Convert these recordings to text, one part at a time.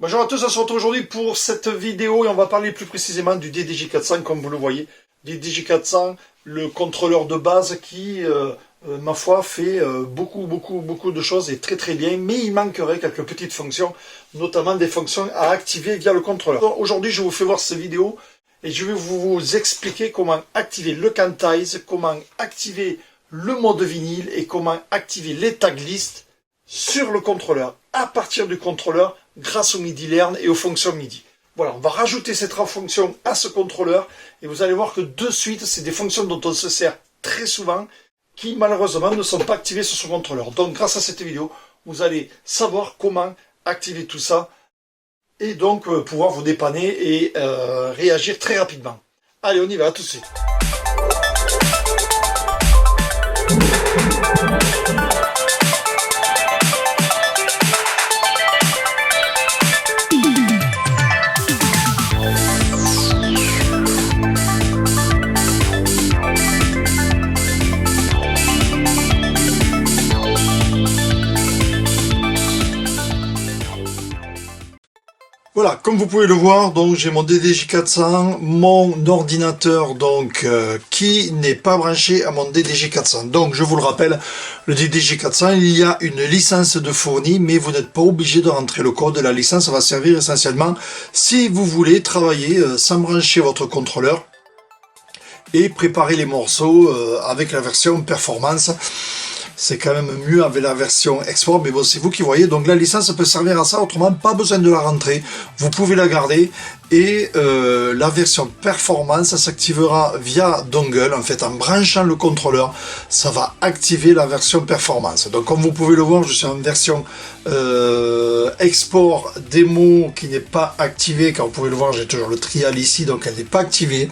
Bonjour à tous, on se retrouve aujourd'hui pour cette vidéo et on va parler plus précisément du DDJ400 comme vous le voyez. DDJ400, le contrôleur de base qui, ma foi, fait beaucoup de choses et très bien, mais il manquerait quelques petites fonctions, notamment des fonctions à activer via le contrôleur. Aujourd'hui, je vous fais voir cette vidéo et je vais vous expliquer comment activer le quantize, comment activer le mode vinyle et comment activer les tag lists sur le contrôleur, à partir du contrôleur, grâce au MIDI Learn et aux fonctions MIDI. Voilà, on va rajouter ces trois fonctions à ce contrôleur et vous allez voir que de suite, c'est des fonctions dont on se sert très souvent qui malheureusement ne sont pas activées sur ce contrôleur. Donc grâce à cette vidéo, vous allez savoir comment activer tout ça et donc pouvoir vous dépanner et réagir très rapidement. Allez, on y va, à tout de suite. Voilà, comme vous pouvez le voir, donc j'ai mon DDJ400, mon ordinateur donc qui n'est pas branché à mon DDJ400. Donc je vous le rappelle, le DDJ400, il y a une licence de fourni, mais vous n'êtes pas obligé de rentrer le code. La licence va servir essentiellement si vous voulez travailler sans brancher votre contrôleur et préparer les morceaux avec la version performance. C'est quand même mieux avec la version export, mais bon, c'est vous qui voyez. Donc la licence peut servir à ça, autrement, pas besoin de la rentrer. Vous pouvez la garder. Et la version performance s'activera via dongle. En fait, en branchant le contrôleur, ça va activer la version performance. Donc comme vous pouvez le voir, je suis en version export démo qui n'est pas activée. Comme vous pouvez le voir, j'ai toujours le trial ici, donc elle n'est pas activée.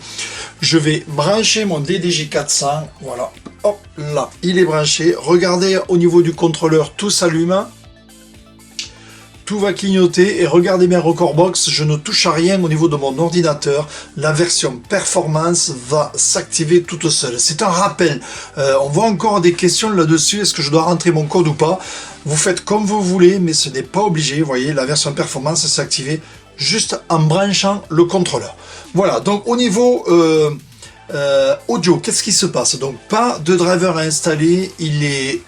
Je vais brancher mon DDJ400. Voilà. Hop là, il est branché. Regardez au niveau du contrôleur, tout s'allume. Tout va clignoter et regardez bien Recordbox, je ne touche à rien au niveau de mon ordinateur. La version performance va s'activer toute seule. C'est un rappel. On voit encore des questions là-dessus. Est-ce que je dois rentrer mon code ou pas? Vous faites comme vous voulez, mais ce n'est pas obligé. Vous voyez, la version performance s'est activée juste en branchant le contrôleur. Voilà, donc au niveau audio, qu'est-ce qui se passe? Donc pas de driver à installer, il est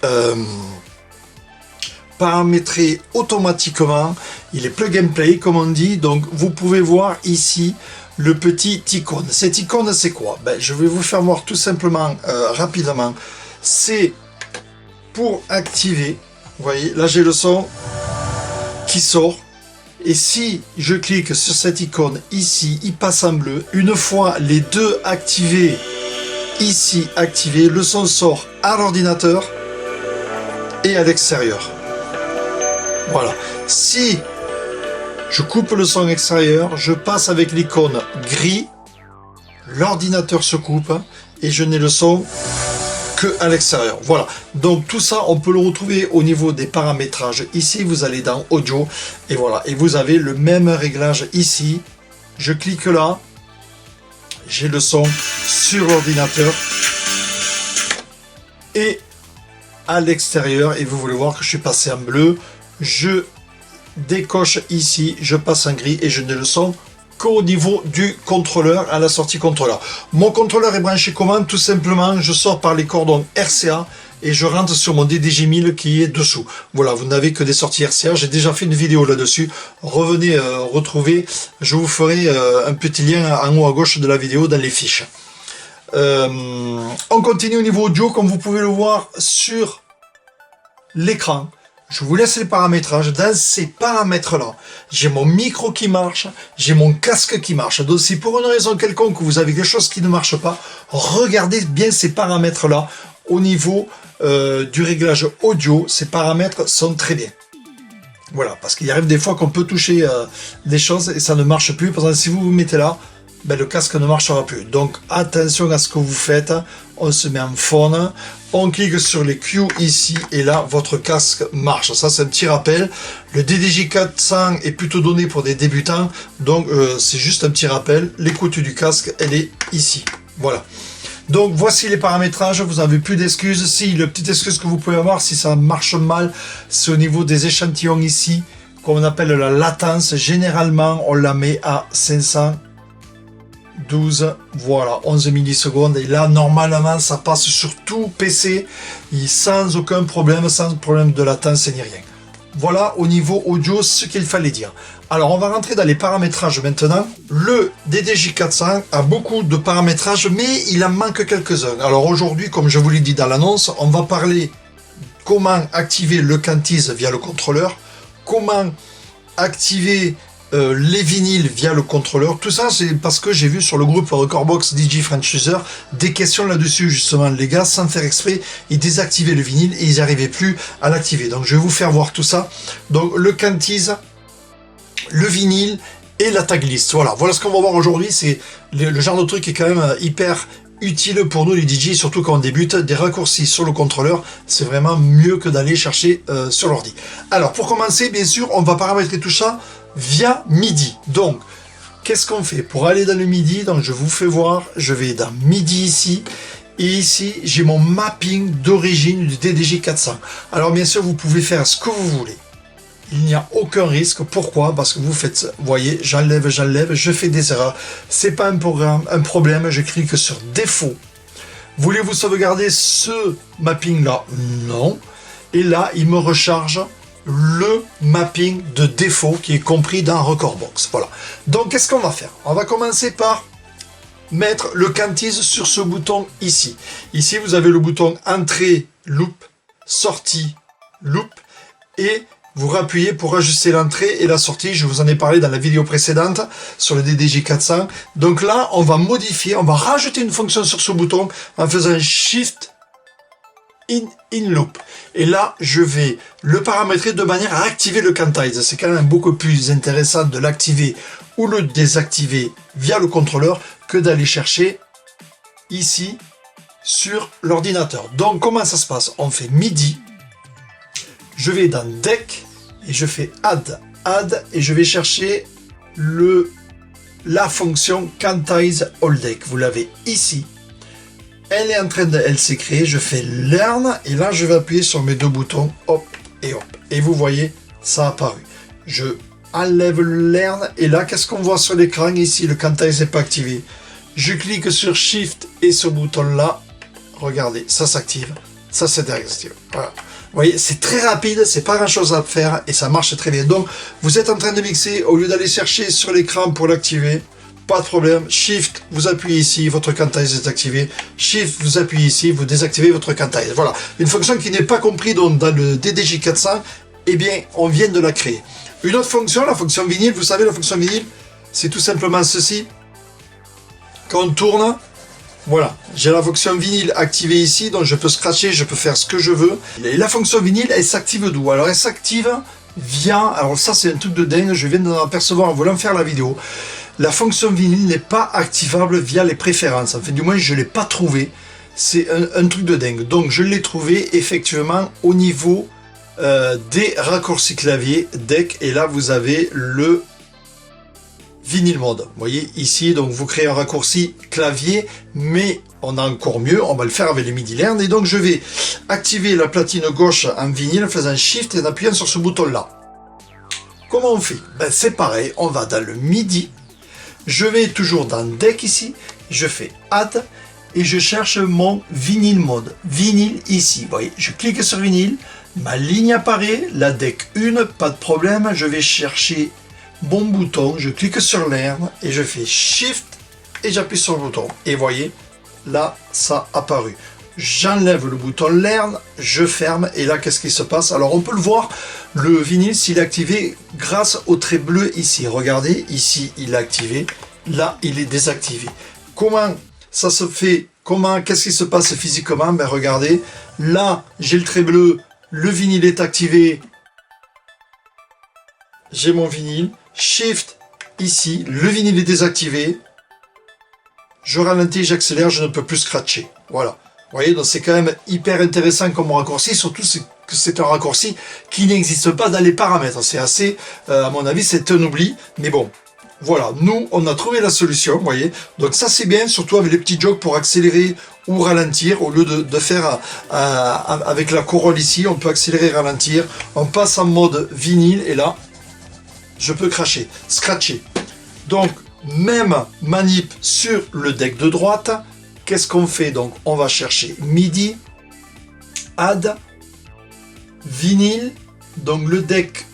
paramétré automatiquement, il est plug and play comme on dit. Donc vous pouvez voir ici le petit icône. Cette icône, c'est quoi? Je vais vous faire voir tout simplement rapidement. C'est pour activer, vous voyez, là j'ai le son qui sort. Et si je clique sur cette icône ici, il passe en bleu. Une fois les deux activés, ici activé, le son sort à l'ordinateur et à l'extérieur. Voilà. Si je coupe le son extérieur, je passe avec l'icône gris, l'ordinateur se coupe et je n'ai le son que à l'extérieur. Voilà. Donc tout ça, on peut le retrouver au niveau des paramétrages. Ici, vous allez dans audio et voilà. Et vous avez le même réglage ici. Je clique là. J'ai le son sur l'ordinateur et à l'extérieur. Et vous voulez voir que je suis passé en bleu. Je décoche ici, je passe en gris et je n'ai le son qu'au niveau du contrôleur, à la sortie contrôleur. Mon contrôleur est branché comment? Tout simplement, je sors par les cordons RCA et je rentre sur mon DDJ1000 qui est dessous. Voilà, vous n'avez que des sorties RCA. J'ai déjà fait une vidéo là-dessus. Revenez retrouver. Je vous ferai un petit lien en haut à gauche de la vidéo dans les fiches. On continue au niveau audio, comme vous pouvez le voir sur l'écran. Je vous laisse les paramétrages. Dans ces paramètres-là, j'ai mon micro qui marche, j'ai mon casque qui marche. Donc si pour une raison quelconque vous avez des choses qui ne marchent pas, regardez bien ces paramètres-là. Au niveau du réglage audio, ces paramètres sont très bien. Voilà, parce qu'il arrive des fois qu'on peut toucher des choses et ça ne marche plus. Par exemple, si vous vous mettez là, le casque ne marchera plus. Donc attention à ce que vous faites. On se met en phone, on clique sur les Q ici et là votre casque marche. Ça c'est un petit rappel. Le DDJ400 est plutôt donné pour des débutants, donc c'est juste un petit rappel. L'écoute du casque, elle est ici. Voilà. Donc voici les paramétrages, vous n'avez plus d'excuses. Si, la petite excuse que vous pouvez avoir, si ça marche mal, c'est au niveau des échantillons ici. qu'on appelle la latence. Généralement, on la met à 512, voilà, 11 millisecondes. Et là, normalement, ça passe sur tout PC sans aucun problème, sans problème de latence ni rien. Voilà au niveau audio ce qu'il fallait dire. Alors on va rentrer dans les paramétrages maintenant. Le DDJ400 a beaucoup de paramétrages, mais il en manque quelques-uns. Alors aujourd'hui, comme je vous l'ai dit dans l'annonce, on va parler comment activer le Quantize via le contrôleur, comment activer les vinyles via le contrôleur. Tout ça, c'est parce que j'ai vu sur le groupe Recordbox DJ French User des questions là-dessus, justement. Les gars, sans faire exprès, ils désactivaient le vinyle et ils n'arrivaient plus à l'activer. Donc, je vais vous faire voir tout ça. Donc, le Quantize, le vinyle et la tag list. Voilà ce qu'on va voir aujourd'hui. C'est le genre de truc qui est quand même hyper utile pour nous les DJ, surtout quand on débute. Des raccourcis sur le contrôleur, c'est vraiment mieux que d'aller chercher sur l'ordi. Alors, pour commencer, bien sûr, on va paramétrer tout ça via MIDI. Donc, qu'est-ce qu'on fait pour aller dans le MIDI? Donc, je vous fais voir, je vais dans MIDI ici, et ici, j'ai mon mapping d'origine du DDJ400. Alors, bien sûr, vous pouvez faire ce que vous voulez. Il n'y a aucun risque. Pourquoi? Parce que vous faites, vous voyez, j'enlève, je fais des erreurs. C'est pas un problème, je clique sur défaut. Voulez-vous sauvegarder ce mapping-là? Non. Et là, il me recharge le mapping de défaut qui est compris dans Recordbox. Voilà. Donc, qu'est-ce qu'on va faire? On va commencer par mettre le Quantize sur ce bouton ici. Ici, vous avez le bouton entrée, loop, sortie, loop, et vous rappuyez pour ajuster l'entrée et la sortie. Je vous en ai parlé dans la vidéo précédente sur le DDJ400. Donc là, on va modifier, on va rajouter une fonction sur ce bouton en faisant Shift in loop. Et là, je vais le paramétrer de manière à activer le Quantize. C'est quand même beaucoup plus intéressant de l'activer ou le désactiver via le contrôleur que d'aller chercher ici sur l'ordinateur. Donc, comment ça se passe? On fait MIDI. Je vais dans Deck et je fais Add, et je vais chercher la fonction Quantize All Deck. Vous l'avez ici. Elle est en train de, elle s'est créée. Je fais Learn et là je vais appuyer sur mes deux boutons, hop et hop. Et vous voyez, ça a apparu. Je enlève le Learn et là qu'est-ce qu'on voit sur l'écran ici? Le Quantize n'est pas activé. Je clique sur Shift et ce bouton là. Regardez, ça s'active, ça c'est désactivé. Voilà. Vous voyez, c'est très rapide, c'est pas grand chose à faire et ça marche très bien. Donc, vous êtes en train de mixer, au lieu d'aller chercher sur l'écran pour l'activer, pas de problème. Shift, vous appuyez ici, votre Quantize est activé. Shift, vous appuyez ici, vous désactivez votre Quantize. Voilà, une fonction qui n'est pas comprise dans le DDJ400, eh bien, on vient de la créer. Une autre fonction, la fonction vinyle, vous savez, la fonction vinyle, c'est tout simplement ceci. Quand on tourne, voilà, j'ai la fonction vinyle activée ici, donc je peux scratcher, je peux faire ce que je veux. Et la fonction vinyle, elle s'active d'où? Alors elle s'active via, alors ça c'est un truc de dingue, je viens d'en apercevoir en voulant faire la vidéo. La fonction vinyle n'est pas activable via les préférences, enfin du moins je ne l'ai pas trouvé. C'est un truc de dingue. Donc je l'ai trouvé effectivement au niveau des raccourcis clavier, deck, et là vous avez le Vinyl Mode. Vous voyez ici, donc vous créez un raccourci clavier, mais on a encore mieux, on va le faire avec les MIDI Learn. Et donc je vais activer la platine gauche en vinyle en faisant Shift et en appuyant sur ce bouton là. Comment on fait? Ben, c'est pareil, on va dans le MIDI, je vais toujours dans Deck ici, je fais Add et je cherche mon Vinyl Mode. Vinyle ici, vous voyez, je clique sur vinyle, ma ligne apparaît, la Deck 1, pas de problème, je vais chercher mon bouton, je clique sur Learn et je fais Shift et j'appuie sur le bouton. Et voyez, là, ça a apparu. J'enlève le bouton Learn, je ferme et là, qu'est-ce qui se passe? Alors, on peut le voir, le vinyle, s'il est activé grâce au trait bleu ici. Regardez, ici, il est activé. Là, il est désactivé. Comment ça se fait? Qu'est-ce qui se passe physiquement? Ben, regardez, là, j'ai le trait bleu, le vinyle est activé. J'ai mon vinyle. Shift ici, le vinyle est désactivé. Je ralentis, j'accélère, je ne peux plus scratcher. Voilà. Vous voyez, donc c'est quand même hyper intéressant comme raccourci, surtout que c'est un raccourci qui n'existe pas dans les paramètres. C'est assez, à mon avis, c'est un oubli. Mais bon, voilà, nous, on a trouvé la solution, vous voyez. Donc ça, c'est bien, surtout avec les petits jogs pour accélérer ou ralentir. Au lieu de faire avec la corolle ici, on peut accélérer, ralentir. On passe en mode vinyle et là, je peux scratcher. Donc, même manip sur le deck de droite. Qu'est-ce qu'on fait? Donc, on va chercher MIDI, Add, vinyle, donc le deck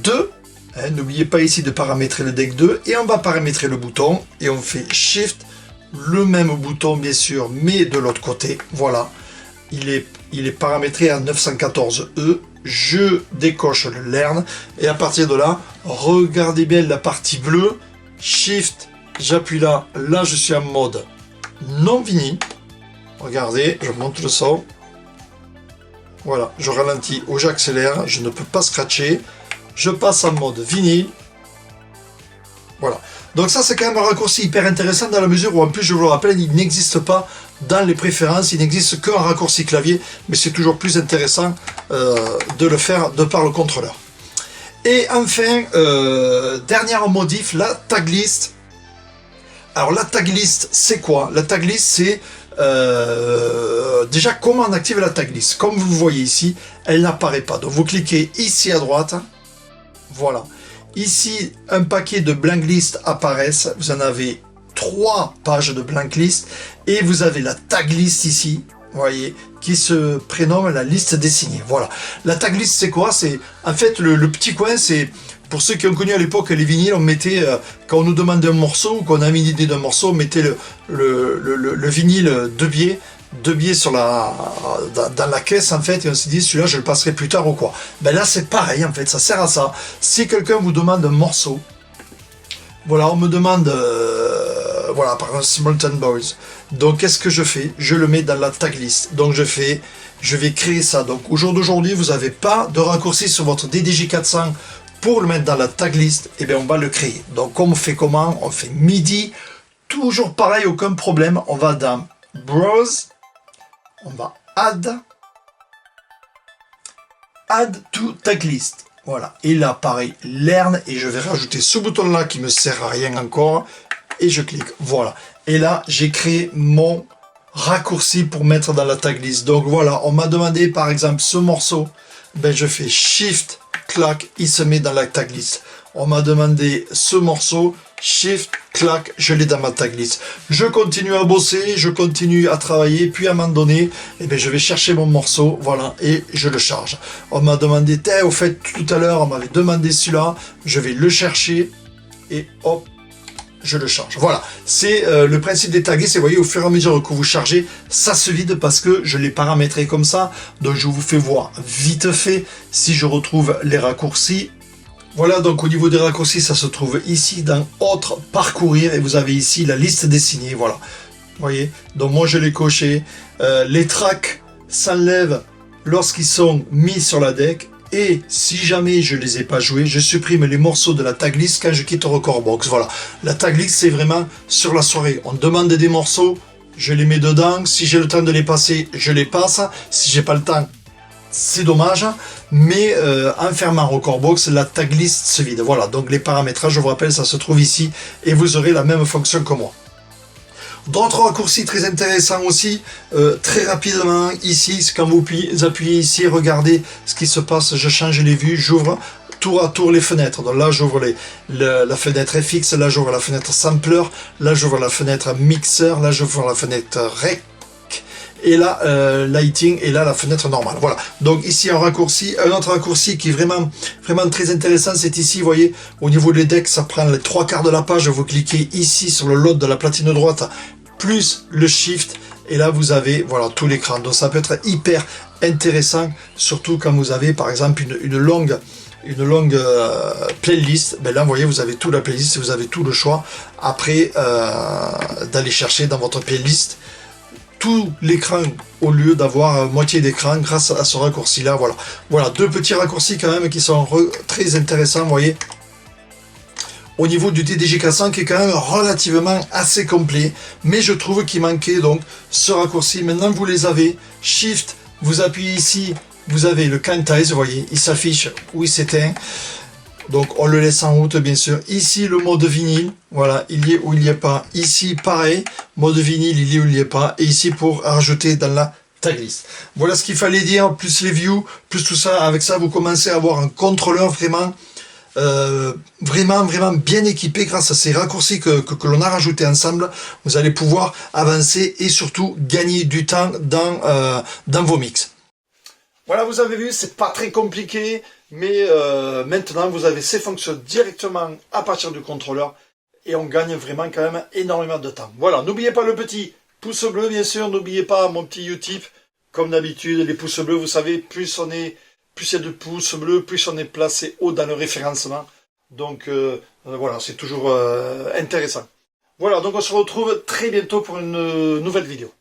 2. Hein, n'oubliez pas ici de paramétrer le deck 2. Et on va paramétrer le bouton. Et on fait Shift, le même bouton bien sûr, mais de l'autre côté. Voilà. Il est paramétré à 914E. Je décoche le Learn. Et à partir de là, regardez bien la partie bleue. Shift, j'appuie là. Là, je suis en mode non vinyle. Regardez, je monte le son. Voilà, je ralentis ou j'accélère. Je ne peux pas scratcher. Je passe en mode vinyle. Voilà. Donc ça, c'est quand même un raccourci hyper intéressant dans la mesure où, en plus, je vous le rappelle, il n'existe pas dans les préférences, il n'existe qu'un raccourci clavier, mais c'est toujours plus intéressant de le faire de par le contrôleur. Et enfin, dernière modif, la tag list. Alors la tag list, c'est quoi? La tag list, c'est déjà comment on active la tag list. Comme vous le voyez ici, elle n'apparaît pas. Donc vous cliquez ici à droite, voilà. Ici, un paquet de blank list apparaissent. Vous en avez 3 pages de blank list et vous avez la tag list ici, vous voyez, qui se prénomme la liste dessinée. Voilà. La tag list, c'est quoi? C'est en fait le petit coin, c'est pour ceux qui ont connu à l'époque les vinyles, on mettait, quand on nous demandait un morceau ou qu'on avait une idée d'un morceau, on mettait le vinyle deux biais sur dans la caisse en fait, et on s'est dit celui-là je le passerai plus tard ou quoi. Ben là c'est pareil en fait, ça sert à ça. Si quelqu'un vous demande un morceau, voilà, on me demande voilà, par exemple Smolten Boys, donc qu'est-ce que je fais? Je le mets dans la tag list. Donc je vais créer ça. Donc au jour d'aujourd'hui, vous n'avez pas de raccourci sur votre DDJ 400 pour le mettre dans la tag list. Et bien on va le créer. Donc on fait comment? On fait MIDI, toujours pareil, aucun problème. On va dans Browse, on va Add to Tag List. Voilà. Et là, pareil, Learn. Et je vais rajouter ce bouton-là qui me sert à rien encore. Et je clique. Voilà. Et là, j'ai créé mon raccourci pour mettre dans la tag list. Donc voilà, on m'a demandé par exemple ce morceau. Ben, je fais Shift, clac, il se met dans la tag list. On m'a demandé ce morceau. Shift, clac, je l'ai dans ma tag list. Je continue à bosser, je continue à travailler, puis à un moment donné, eh bien, je vais chercher mon morceau, voilà, et je le charge. On m'a demandé, au fait, tout à l'heure, on m'avait demandé celui-là, je vais le chercher, et hop, je le charge. Voilà, c'est le principe des tag lists, et vous voyez, au fur et à mesure que vous chargez, ça se vide parce que je l'ai paramétré comme ça, donc je vous fais voir vite fait si je retrouve les raccourcis. Voilà, donc au niveau des raccourcis, ça se trouve ici dans Autre, Parcourir, et vous avez ici la liste dessinée, voilà. Vous voyez, donc moi je l'ai coché. Les tracks s'enlèvent lorsqu'ils sont mis sur la deck, et si jamais je les ai pas joués, je supprime les morceaux de la tag list quand je quitte Recordbox. Voilà, la tag list c'est vraiment sur la soirée. On demande des morceaux, je les mets dedans. Si j'ai le temps de les passer, je les passe. Si j'ai pas le temps, c'est dommage, mais en fermant Recordbox, la tag list se vide. Voilà, donc les paramétrages, je vous rappelle, ça se trouve ici, et vous aurez la même fonction que moi. D'autres raccourcis très intéressants aussi, très rapidement, ici, quand vous appuyez ici, regardez ce qui se passe, je change les vues, j'ouvre tour à tour les fenêtres. Donc là, j'ouvre la fenêtre FX, là, j'ouvre la fenêtre Sampler, là, j'ouvre la fenêtre Mixer, là, j'ouvre la fenêtre Rec, et là lighting, et là la fenêtre normale. Voilà, donc ici un raccourci, un autre raccourci qui est vraiment très intéressant, c'est ici, vous voyez, au niveau des decks, ça prend les 3/4 de la page, vous cliquez ici sur le load de la platine droite, plus le shift, et là vous avez, voilà, tout l'écran. Donc ça peut être hyper intéressant, surtout quand vous avez par exemple une longue playlist. Ben là vous voyez, vous avez toute la playlist, et vous avez tout le choix après d'aller chercher dans votre playlist tout l'écran au lieu d'avoir moitié d'écran grâce à ce raccourci là. Voilà, deux petits raccourcis quand même qui sont très intéressants, vous voyez, au niveau du DDJ 400 qui est quand même relativement assez complet, mais je trouve qu'il manquait donc ce raccourci. Maintenant vous les avez, Shift, vous appuyez ici, vous avez le quantize, vous voyez, il s'affiche où il s'éteint. Donc on le laisse en route bien sûr. Ici le mode vinyle, voilà, il y est ou il n'y a pas. Ici pareil, mode vinyle, il y est ou il n'y a pas. Et ici pour rajouter dans la tag list. Voilà ce qu'il fallait dire, plus les views, plus tout ça. Avec ça vous commencez à avoir un contrôleur vraiment vraiment bien équipé grâce à ces raccourcis que l'on a rajoutés ensemble. Vous allez pouvoir avancer et surtout gagner du temps dans vos mix. Voilà, vous avez vu, c'est pas très compliqué, mais maintenant vous avez ces fonctions directement à partir du contrôleur et on gagne vraiment quand même énormément de temps. Voilà, n'oubliez pas le petit pouce bleu, bien sûr, n'oubliez pas mon petit Utip. Comme d'habitude, les pouces bleus, vous savez, plus il y a de pouces bleus, plus on est placé haut dans le référencement. Donc voilà, c'est toujours intéressant. Voilà, donc on se retrouve très bientôt pour une nouvelle vidéo.